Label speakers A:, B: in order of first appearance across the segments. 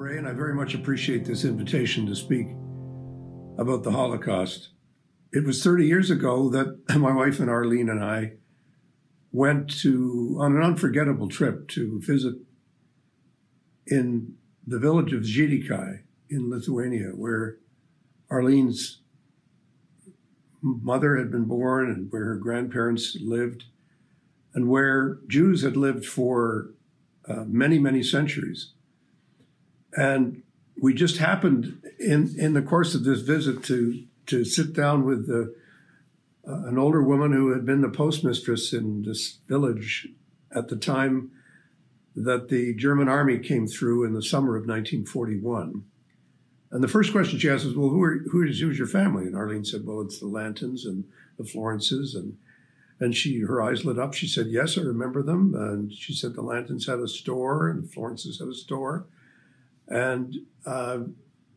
A: Rae, and I very much appreciate this invitation to speak about the Holocaust. It was 30 years ago that my wife and Arlene and I went on an unforgettable trip to visit in the village of Žydikai in Lithuania, where Arlene's mother had been born and where her grandparents lived, and where Jews had lived for many, many centuries. And we just happened in the course of this visit to sit down with an older woman who had been the postmistress in this village at the time that the German army came through in the summer of 1941. And the first question she asked was, well, who's your family? And Arlene said, well, it's the Lantons and the Florences. And her eyes lit up. She said, yes, I remember them. And she said the Lantons had a store and the Florences had a store. And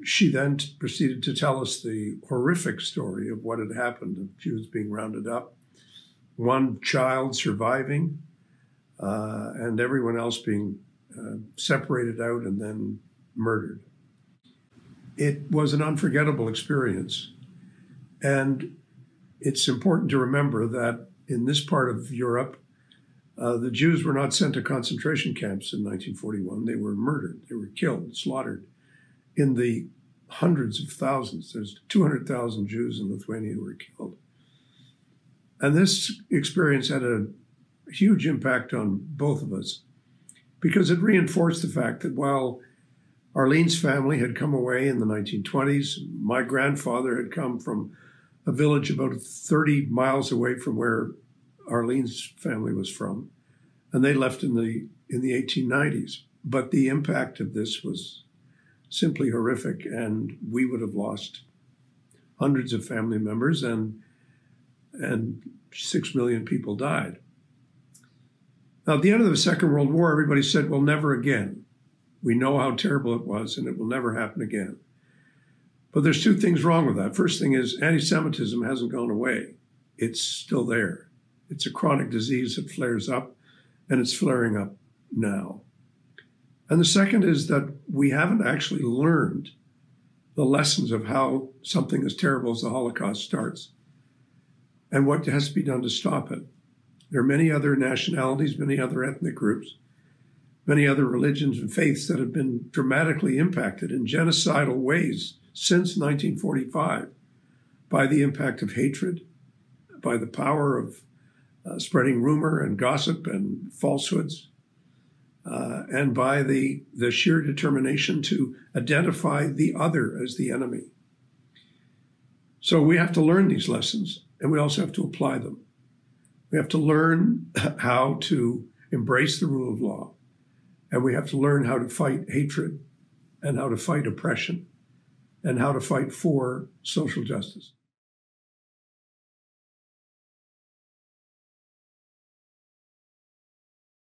A: she then proceeded to tell us the horrific story of what had happened, of Jews being rounded up, one child surviving, and everyone else being separated out and then murdered. It was an unforgettable experience. And it's important to remember that in this part of Europe, the Jews were not sent to concentration camps in 1941. They were murdered. They were killed, slaughtered in the hundreds of thousands. There's 200,000 Jews in Lithuania who were killed. And this experience had a huge impact on both of us because it reinforced the fact that while Arlene's family had come away in the 1920s, my grandfather had come from a village about 30 miles away from where Arlene's family was from, and they left in the 1890s. But the impact of this was simply horrific, and we would have lost hundreds of family members, and 6 million people died. Now, at the end of the Second World War, everybody said, well, never again. We know how terrible it was, and it will never happen again. But there's two things wrong with that. First thing is anti-Semitism hasn't gone away. It's still there. It's a chronic disease that flares up, and it's flaring up now. And the second is that we haven't actually learned the lessons of how something as terrible as the Holocaust starts and what has to be done to stop it. There are many other nationalities, many other ethnic groups, many other religions and faiths that have been dramatically impacted in genocidal ways since 1945 by the impact of hatred, by the power of spreading rumor and gossip and falsehoods, and by the sheer determination to identify the other as the enemy. So we have to learn these lessons, and we also have to apply them. We have to learn how to embrace the rule of law, and we have to learn how to fight hatred and how to fight oppression and how to fight for social justice.